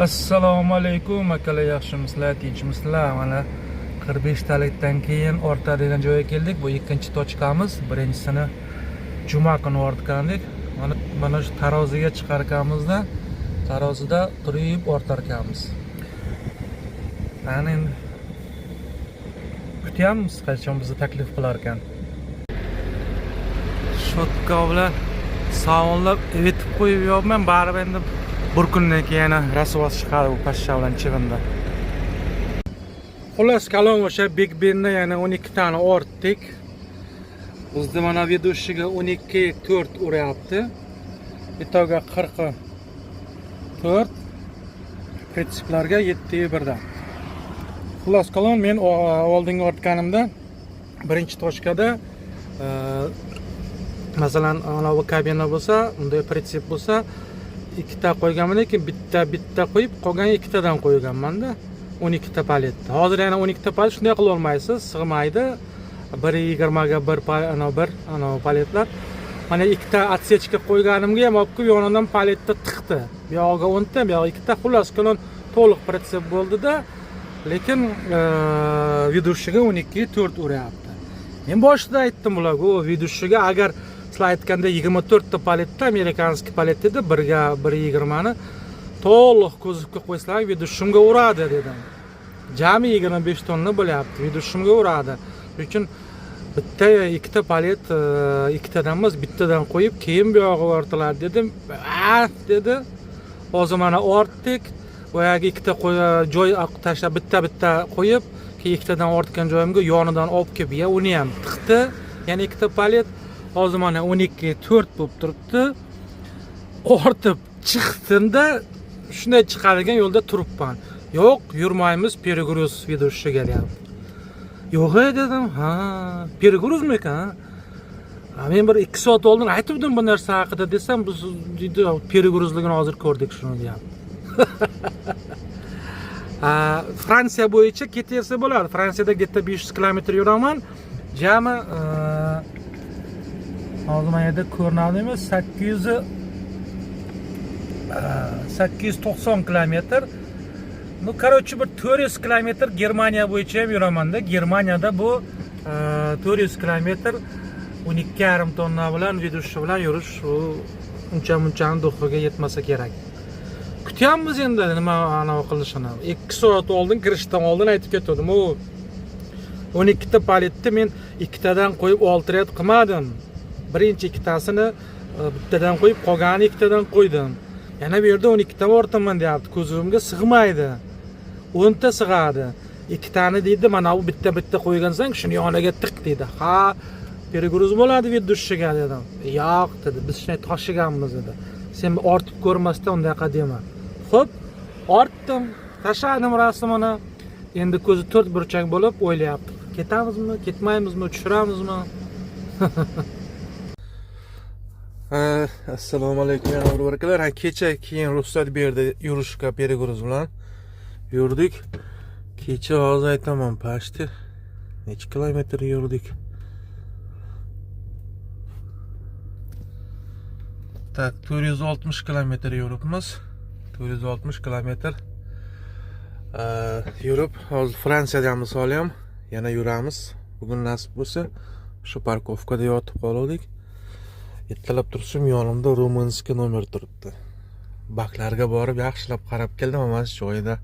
Assalomu alaykum akalar, yaxshimisizlar, tinchmisizlar? Mana 45 talikdan keyin ortadigan joyga keldik. Bu ikkinchi tochkamiz. Birinchisini juma kuni ortgandik. Mana shu taroziga chiqarganimizda tarozida turib ortarkanmiz. Mana endi kutyapmiz qachon bizni taklif qilar ekan. Shotka bilan savunlab evitib qo'yib yo'qman, baribir endi bir kundan keyin rasvos chiqadi bu pashsha bilan chig'indi. Xullas kalon o'sha Big Ben'da yana 12 tani ortdik. Bizda mana vedущийga 12-4 uryapti. Itoga 44, prinsiplarga 7-1dan. Xullas kalon men oldinga ortganimda birinchi tochkada masalan ana bu kabina bo'lsa, unda prinsip bo'lsa ikkita qo'yganman, lekin bitta qo'yib qolgan ikkitadan qo'yganman-da 12 ta paletni. Hozir yana 12 ta palet shunday qila olmaysiz, sig'maydi. 1.20 ga bir paletlar. Mana ikkita otsechka qo'yganimga ham olib kelib yonidan paletni tiqdi. Bu yog'iga 10 ta, bu yog'iga 2 ta, xullas qilib to'liq pritsep bo'ldi-da, lekin vedущийga 12-4 uryapti. Men boshida aytdim ularga, u vedущийga agar sizlar aytganda 24 ta paletda amerikanskiy palet edi, 1.20 ni to'liq ko'zibga qo'ysalar vedущийga uradi dedim. Jami 25 tonna bo'lyapti, vedущийga uradi. Uchun bitta ikkita palet ikkitadan emas, bittadan qo'yib keyin bu yog'i ortiladi dedim. Dedi. Hozir mana ortdik. Boyagi ikkita joy tashlab bitta qo'yib, keyin ikkitadan ortgan joyimga yonidan olib kelib, uni ham tiqdi. Yana ikkita palet hozir mana 12-4 bo'lib turibdi. Ortib chiqdimda shunday chiqadigan yo'lda turibman. Yo'q, yurmaymiz, перегруз ведущийga deyapti. Yo'q dedim, перегрузmi ekan? Men bir 2 soat oldin aytibdim bu narsa haqida desam, biz deydi перегрузligini hozir ko'rdik shuni deyapti. Fransiya bo'yicha ketaversa bo'ladi. Fransiyada getta 500 kilometr yuraman. Jami hozir men yerda ko'rinadimi? 890 kilometr. Ну, короче, bir 400 kilometr Germaniya bo'yicha ham yuraman-da. Germaniyada bu 400 kilometr 12,5 tonna bilan vedущий bilan yurish uncha-munchani do'xiga yetmasa kerak. Kutyapmiz endi nima anavi qilishini. 2 soat oldin kirishdan oldin aytib ketdim. U 12 ta paletni men ikkitadan qo'yib 6 ret qilmadim. Birinchi ikkitasini bittadan qo'yib, qolganini ikkitadan qo'ydim. Yana bu yerda 12 ta ortaman deyapti. Ko'zimga sig'maydi. 10 ta sig'adi. 2 tani deydi, mana bu bitta qo'ygansang shuni yoniga tiq deydi. Ha, перегруз bo'ladi ведущийga dedim. Yo'q dedi. Biz shunday tashiganmiz dedi. Sen ortib ko'rmasdan undaqa dema. Xo'p, ortdim, tashladim rasmini. Endi ko'zi 4 burchak bo'lib o'ylayapti. Ketamizmi, ketmaymizmi, tushiramizmi? Assalomu alaykum barakalar. Kecha keyin ruxsat berdi yurishga перегруз bilan yurdik. Kecha hozir aytaman, pashti necha kilometr yurdik. Tak, 460 kilometr yuribmiz. 460 kilometr yurib, hozir Fransiyadamiz ham yana yuramiz. Bugun nasib bo'lsa shu parkovkada yotib qoldik. Ertalab turishim yonimda romanskiy nomer turibdi. Baklarga borib yaxshilab qarab keldim, mana shu joyda.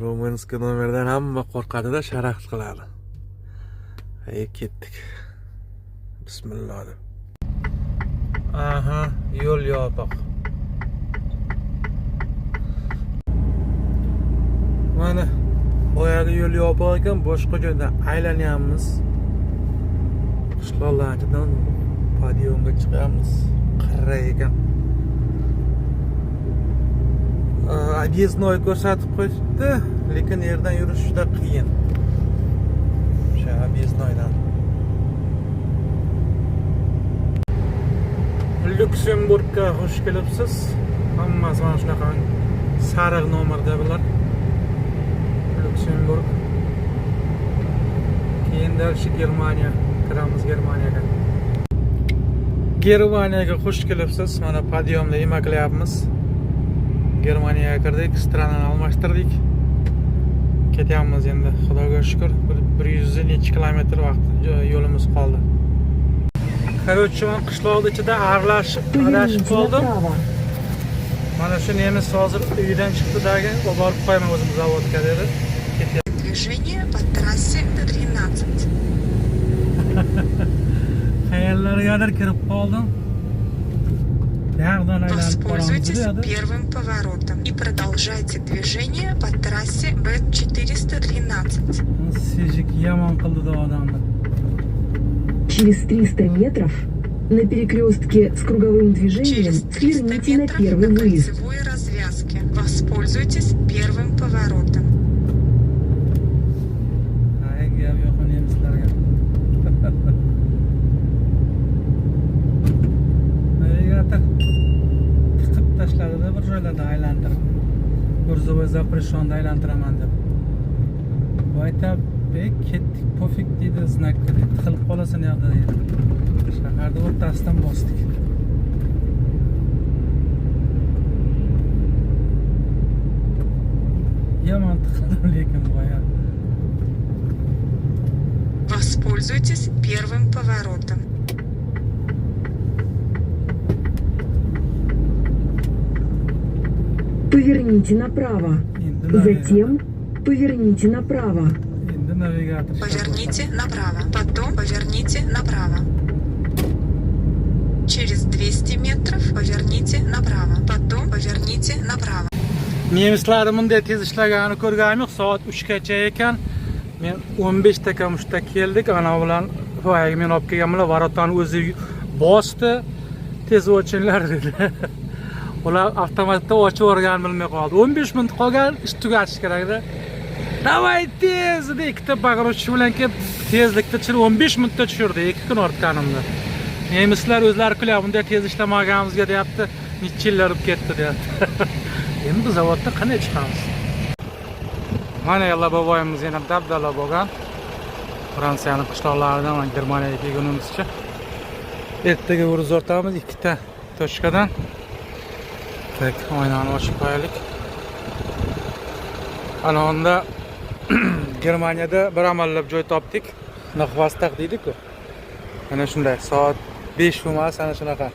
Romanskiy nomerdan hamma qo'rqadi-da, sharax qiladi. Ketdik. Bismillah. Aha, yo'l yopiq. Mana boyagi yo'l yopiq ekan, boshqa joyda aylanyapmiz. Qishloqlardan podiyomga chiqamiz. Qirra ekan. Объездной ko'rsatib qo'yibdi, lekin yerdan yurish juda qiyin. O'sha объездnoydan. Lüksemburgga xush kelibsiz. Hammasi mana shunaqa sariq nomerda bular. Lüksemburg. Keyin dalshi Germaniya. Kiramiz Germaniyaga. Germaniyaga xush kelibsiz. Mana podiyomda yemaklayapmiz. Germaniyaga kirdik, stranani almashtirdik. Ketyapmiz endi, Xudoga shukr. 100 necha kilometr vaqt yo'limiz qoldi. Короче, men qishloqning ichida aralashib qoldim. Mana shu nemis hozir uydan chiqdi-dagi, borib qo'yaman o'zim zavodga dedi. Ketyapman. Движение по трассе Д-13. Hayallargadir kirib qoldim. Воспользуйтесь первым поворотом и продолжайте движение по трассе Б-413. Через 300 метров на перекрестке с круговым движением Через 300 сверните на метров первый на выезд. кольцевой развязке. Воспользуйтесь первым поворотом. Tashlarida bir joylarda aylantirib. Gruzovoy Zapreshonda aylantiraman deb. Bu aytab, ketdik, pofik deydi, znak dedi. Tiqilib qolasan yoqda deydi. Shaharda o'rtasidan bosdik. Yomon tiqildim lekin bu aya. Воспользуйтесь первым поворотом. Поверните направо. Затем поверните направо. Endi navigator. Поверните направо. Потом поверните направо. Через 200 метров поверните направо. Потом поверните направо. Nemislar bunday tez ishlaganini ko'rganim yo'q. Soat 3 gacha ekan. Men 15 dakika mushta keldik. Ana bilan voyaga men olib kelganman. Varotani o'zi bosdi. Tez o'chinlar dedi. Ular avtomatda ochib o'rgan bilmay qoldi. 15 minut qolgan, ish tugatish kerak-da. Davay tez dedi. Ikkita bag'rochi bilan kelib tezlikda 15 minutda tushirdi. 2 kun ortganimda. Nemislar o'zlari kulyapti. Bunday tez ishlamaganimizga deyapti. Necha yillar o'tib ketdi deyapti. Endi biz zavodda qanday chiqamiz? Mana Labovoyimiz yana dabdala bo'lgan. Fransiyaning qishloqlaridan mana Germaniyaga kelgunimizcha. Ertaga uruz o'rtamiz ikkita tochkadan. Tak, oynani ochib qo'yaylik. Ana onda Germaniyada bir amallab joy topdik. Nahvastaq deydi-ku. Mana shunday soat 5 bo'lmas, ana shunaqa.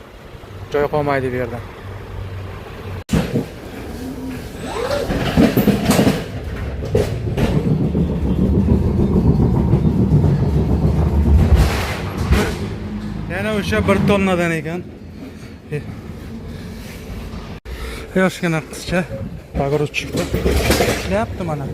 Joy qolmaydi bu yerda. Yana o'sha 1 tonnadan ekan. Yoshgina qizcha pogorudchikda ishlayapti mana.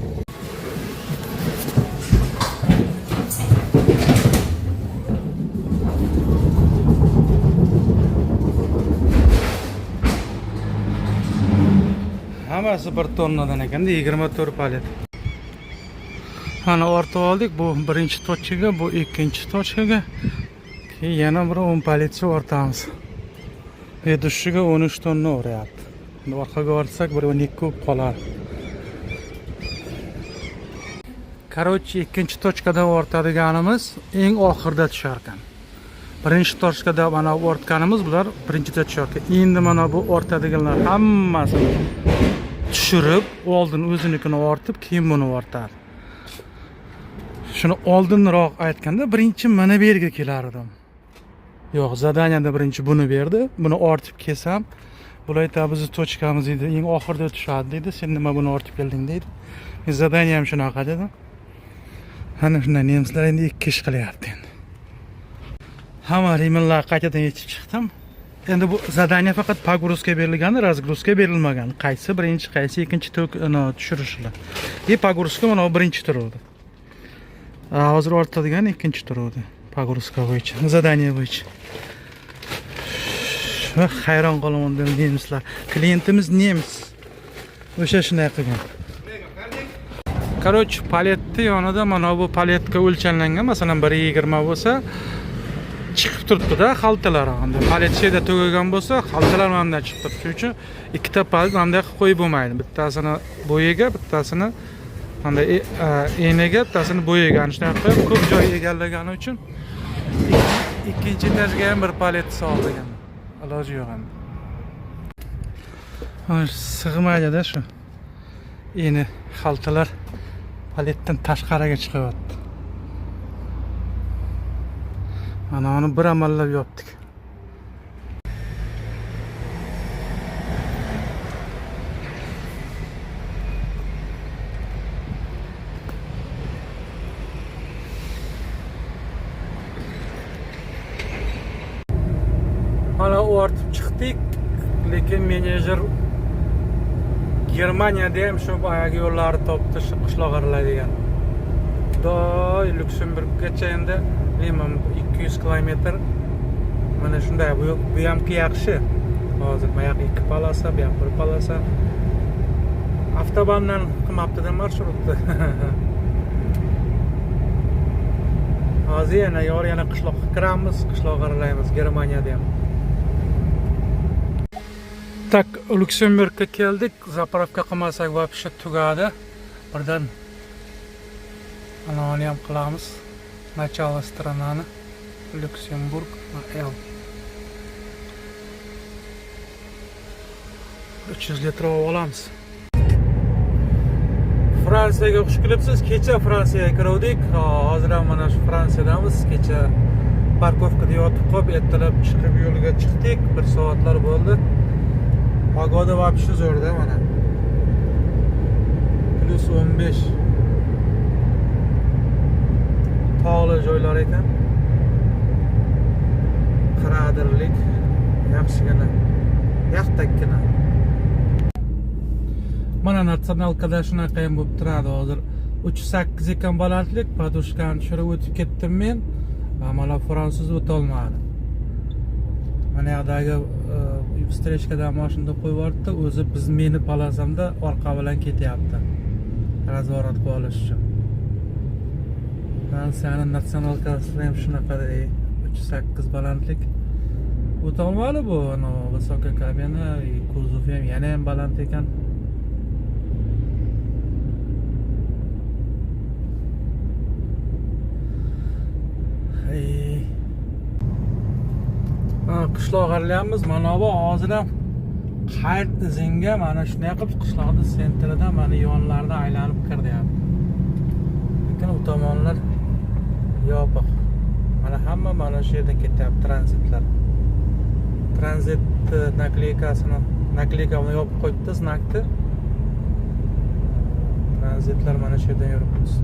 Hammasi 1 tonnadan ekanda 24 palet. Ana ortib oldik. Bu birinchi tochkaga, bu ikkinchi tochkaga. Keyin yana bir 10 paletcha ortamiz. Edushiga 13 tonna o'ryapti. Orqaga ortsak bir 12 kub qolar. Короче, ikkinchi tochkada ortadiganimiz eng oxirida tushar ekan. Birinchi tochkada mana ortganimiz bular birinchida tushar ekan. Endi mana bu ortadiganlar hammasini tushirib, oldin o'zinikini ortib, keyin buni ortadi. Shuni oldinroq aytganda birinchi mana bu yerga kelar edim. Yo'q, zadaniyada birinchi buni berdi. Buni ortib kelsam, bular aytadi, bizni tochkamiz edi, eng oxirida tushadi dedi. Sen nima buni ortib kelding dedi. Men zadaniya ham shunaqa dedim. Ana shunday nemislar endi ikki ish qilyapti endi. Hamma rimlar qaytadan yechib chiqdim. Endi bu zadaniya faqat pogruzga berilgan, razgruzga berilmagan. Qaysi birinchi, qaysi ikkinchi tushirishlar. Pogruzga mana birinchi turuvdi. Hozir ortadigan ikkinchi turuvdi. Pogruzga bo'yicha, zadaniya bo'yicha. Hayron qolaman nemislar. Klientimiz nemis. O'sha shunday qilgan. Короче, paletni yonida mana bu paletka o'lchanlangan, masalan 1.20 bo'lsa, chiqib turibdi-da xaltalar. Endi palet sheda tugagan bo'lsa, xaltalar mendan chiqib turibdi. Shuning uchun ikkita palet mendan qo'yib bo'lmaydi. Bittasini bo'yiga, bittasini qanday enaga, bittasini bo'yiga. Shunday qilib ko'p joy egallagani uchun ikkinchi etajga ham bir palet solgan. Iloji yo'q endi. Sig'maydi-da shu. Endi xaltalar paletdan tashqariga chiqyapti. Mana uni bir amallab yopdik. Mana ortib chiqdik, lekin menejer Germaniyada ham shu boyagi yo'llarni topdi, shu qishloqlar degan. Doy Luksemburggacha endi bilmayman 200 kilometr. Mana shunday, bu ham yaxshi. Hozir bu yoq 2 palosa, bu yoq 1 palosa. Avtobandan qilmabdi-da marshrutni. Hozir yana qishloqqa kiramiz, qishloqqa araymiz Germaniyada ham. Tak, Luksemburgga keldik. Zapravka qilmasak вообще tugadi. Birdan anani ham qilamiz. Начало странаны. Luksemburg, L. 300 litr olamiz. Fransiyaga xush kelibsiz. Kecha Fransiyaga kirdik. Hozir ham mana shu Fransiyadamiz. Kecha parkovkada yotib qolib, ertalab chiqib yo'lga chiqdik. 1 soatlar bo'ldi. Pagoda вообще zo'rda mana. +15. Tog'li joylar ekan. Qiradirlik, yaxshigina, yaxtakkina. Mana natsionalkada shunaqa ham bo'lib turadi hozir. 308 ekan balandlik, podushkani tushirib o'tib ketdim men. Mana fransuz o'ta olmadi. Mana yoqdagi встречкаdan mashinada qo'yib yubordi, o'zi biz meni palasamda orqa bilan ketyapti. Nazorat qilib olish uchun. Fransiyani natsionalkasi ham shunaqada 308 balandlik. O'ta olmadi bu, высокая kabina, kuzov ham yana ham baland ekan. Qishloq arlayapmiz. Mana bu hozir ham qayt izinga mana shunday qilib qishloqning sentridan mana yonlarida aylanib kiryapti. Lekin u tomonlar yopiq. Mana hamma mana shu yerdan ketyapti tranzitlar. Tranzit nakleykasini yopib qo'yibdi, znakni. Tranzitlar mana shu yerdan yuribmiz.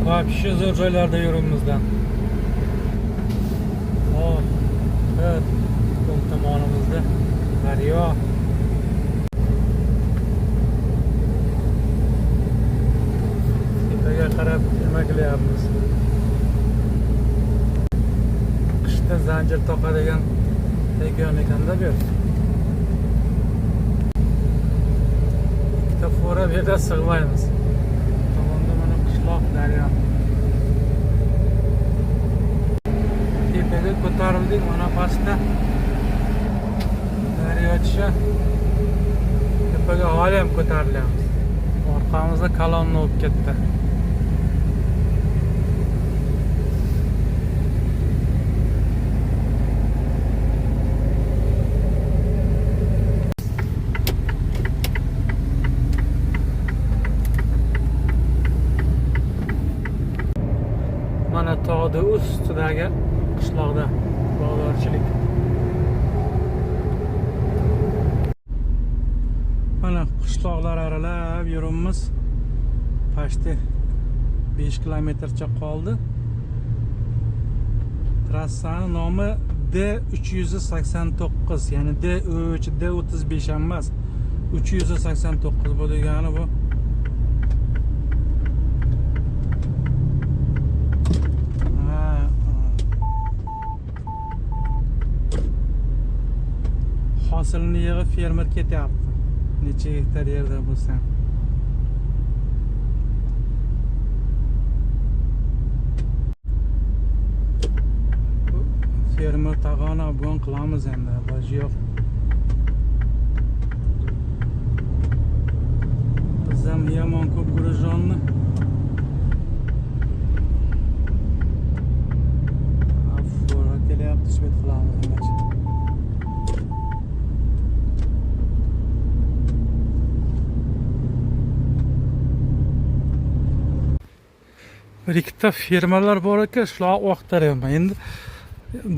Вообще zo'r joylarda yuribmizdan. Evet, bu tomonimizda daryo. Tepaga qarab nima qilyapmiz? Qishda zanjir toqadigan region ekanda bu. Ikkita fora bu yerda sig'maymiz. Tomonda mana qishloq, daryo. Tepaga ko'tarildik, mana pastda daryocha. Tepaga hali ham ko'tarilyapmiz. Orqamizda kolonna o'tib ketdi. Mana tog'da ustidagi qishloqda bog'dorchilik. Mana qishloqlar aralab yuribmiz. Почти 5 kilometrcha qoldi. Trassani nomi D389, ya'ni D3, D35 emas. 389 bu degani bu. Hosilni yig'ib fermer ketyapti. Necha gektar yerda bo'lsa. Fermer tag'ona obgon qilamiz endi, iloji yo'q. Biz ham yomon ko'p gurujonni afora kelyapti. bir ikkita firmalar bor ekan, shularni o'qitaryapman. Endi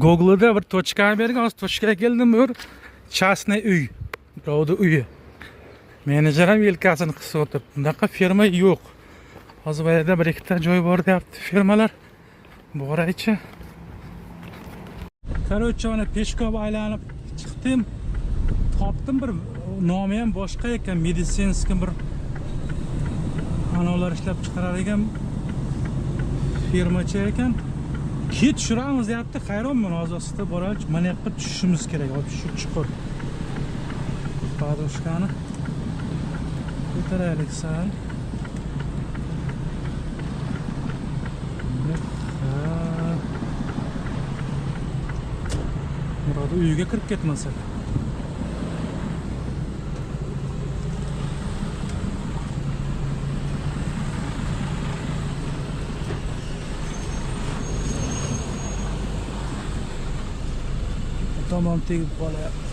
Google'da bir tochkani bergan, o'sha tochkaga keldim, bir частный uy. Birovni uyi. Menejer ham yelkasini qisib o'tiribdi. Bunaqa firma yo'q. Hozir bu yerda bir ikkita joy bor deyapti firmalar. Boraychi. Короче, mana peshkob aylanib chiqdim. Topdim, bir nomi ham boshqa ekan, meditsinskiy bir anolar ishlab chiqaradigan firmacha ekan. Ket tushiramiz deyapti. Hayronman, hozir boraylik, mana yoqqa tushishimiz kerak. Hop shu chuqur. Padoshkani ko'taraylik sal. Murod uyiga kirib ketmasak. Tomon tegib qolyapti.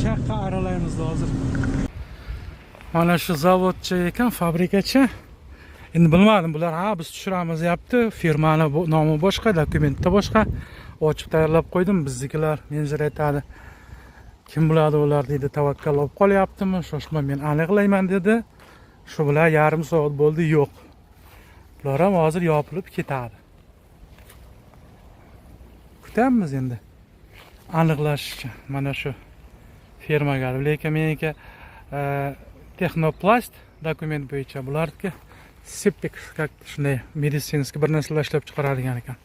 Shaqqa aralaymiz hozir. Mana shu zavodchi ekan, fabrikachi. Endi bilmadim, bular biz tushiramiz deyapti. Firmani nomi boshqa, dokumentda boshqa. Ochib tayyorlab qo'ydim. Biznikilar menejer aytadi. Kim biladi ular deydi, tavakkal olib qolyaptimi? Shoshma, men aniqlayman dedi. Shu bilan yarim soat bo'ldi, yo'q. Bular ham hozir yopilib ketadi. Kutamiz endi. Aniqlashcha mana shu firmaga, lekin meniki Texnoplast dokument bo'yicha, bularniki Sipek shunday meditsinskiy bir narsalar ishlab chiqaradigan ekan.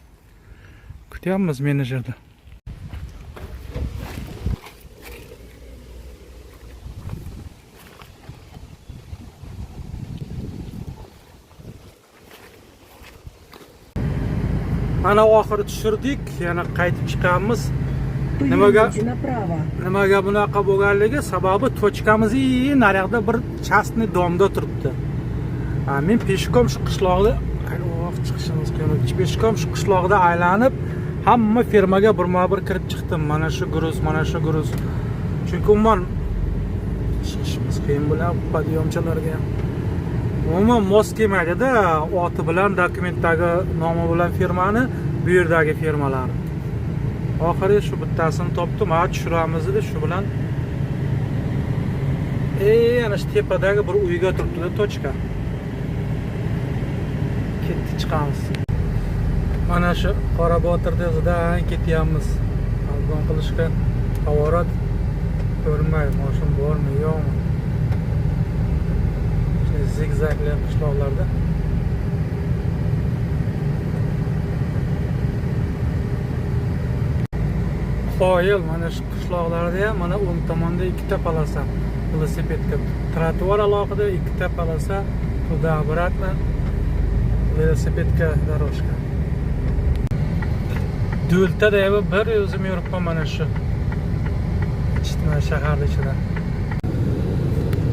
Kutyapmiz menejerni. Mana oxiri tushirdik, yana qaytib chiqamiz. Поверните направо. Nimaga bunaqa bo'lganligi sababi tochkamiz naryoqda bir частный domda turibdi. Men peshkom shu qishloqda chiqishimiz kerak. Peshkom shu qishloqda aylanib, hamma firmaga birma-bir kirib chiqdim. Mana shu gruz, mana shu gruz. Chunki umuman chiqishimiz qiyin bilan podyomchilarga ham. Umuman mos kelmaydi-da, oti bilan, dokumentdagi nomi bilan firmani, bu yerdagi firmalar. Oxiri shu bittasini topdim, tushiramiz dedi, shu bilan ana shu tepadagi bir uyga turibdi tochka. Ketdi, chiqamiz. Mana shu Qorabotirda o'zidan ketyapmiz. Algon qilishga havorat ko'rinmaydi, mashin bormi, yo'qmi. Zigzagli qishloqlarda. Qoyil, mana shu qishloqlarda ham mana o'ng tomonda ikkita polasa velosipedga, trotuar alohida, ikkita polasa tуда обратно velosipedga дорожка. Do'ltada ham bir o'zim yuribman mana shu shaharda ichida.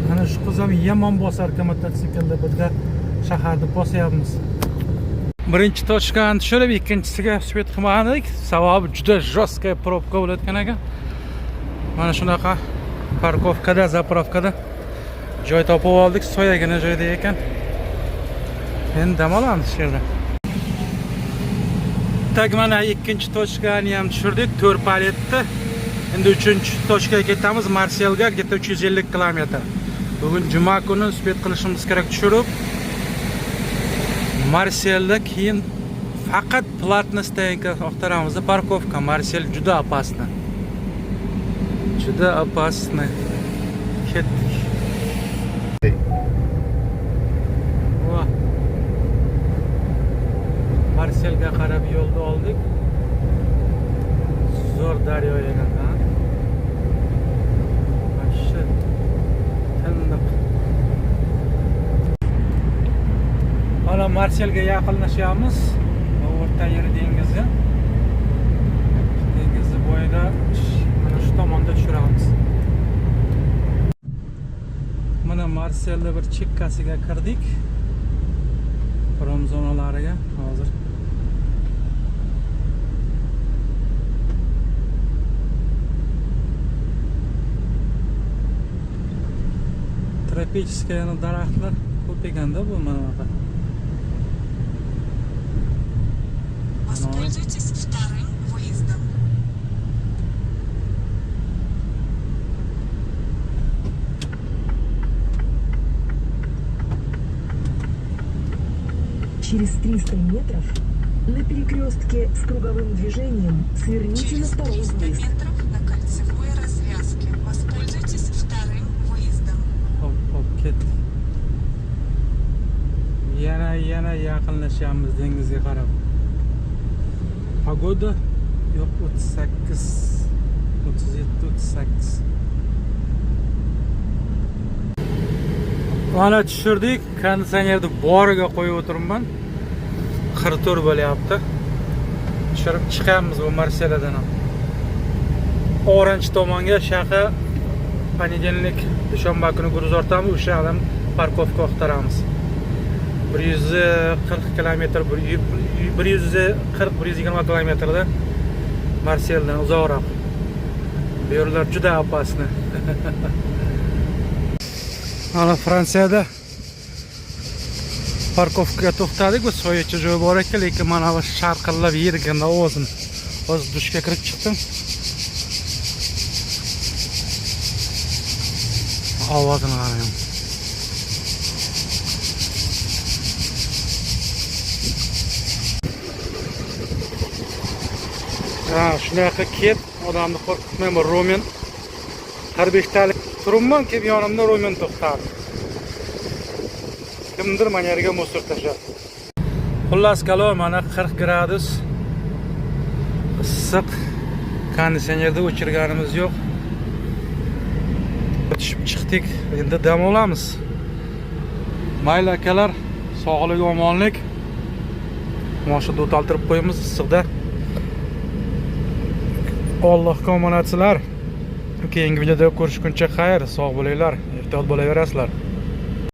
Mana shu qiz ham yomon bosar mototsiklda, bizga shaharda bosyapmiz. Birinchi tochkani tushirib, ikkinchisiga svet qilmadik. Sababi juda jostkaya probka bo'layotgan ekan. Mana shunaqa parkovkada, zapravkada joy topib oldik, soyagina joyda ekan. Endi dam olamiz shu yerda. Tak mana ikkinchi tochkani ham tushirdik, 4 paletni. Endi 3-tochkaga ketamiz, Marselga, где-то 350 km. Bugun juma kuni svet qilishimiz kerak tushirib. Marselda keyin faqat platna stoyanka oqtaramiz. Parkovka Marsel juda opasna. Juda opasna. Ketdik. Marselga yaqinlashyapmiz. O'rta yer dengizi. Dengizni bo'yida mana shu tomonda tushiramiz. Mana Marselda bir chekkasiga kirdik. Prom zonalariga hozir. Tropическая daraxtlar ko'p ekanda bu mana bunaqa. Воспользуйтесь вторым выездом. Через 300 метров на перекрестке с круговым движением сверните на Через второй 300 выезд. метров на кольцевой развязке. Воспользуйтесь вторым выездом. Hop ketdik. Yana yaqinlashyapmiz dengizga qarab. Pagoda yo'q 38, 37, 38. Mana tushirdik. Konditsionerni boriga qo'yib o'tiribman. 44 bo'lyapti. Tushirib chiqamiz bu Marseladan ham. Orange tomonga shaqa понедельник, dushanba kuni guruz ortamiz, o'sha ham parkovka oqtaramiz. 140 kilometr, 140-120 kilometrda Marseldan uzoqroq. Bu yerlar juda opasni. Mana Fransiyada parkovkaga to'xtadik, bu soycha joy bor ekan, lekin mana bu sharqillab yerganda o'zim. Hozir dushga kirib chiqdim. Ovozini qarang. Shunaqa ket, odamni qo'rqitmayman, romen. 45 talik turibman, kelib yonimda romen to'xtadi. Kimdir mana yerga musor tashladi. Xullas kalor mana 40 gradus. Issiq. Konditsionerni o'chirganimiz yo'q. Tushib chiqdik. Endi dam olamiz. Mayli akalar, sog'lik, omonlik. Moshini o'taltirib qo'yamiz issiqda. Allohga omonatsizlar. Keyingi videoda ko'rishguncha xayr, sog' bo'linglar, ehtiyot bo'laverasizlar.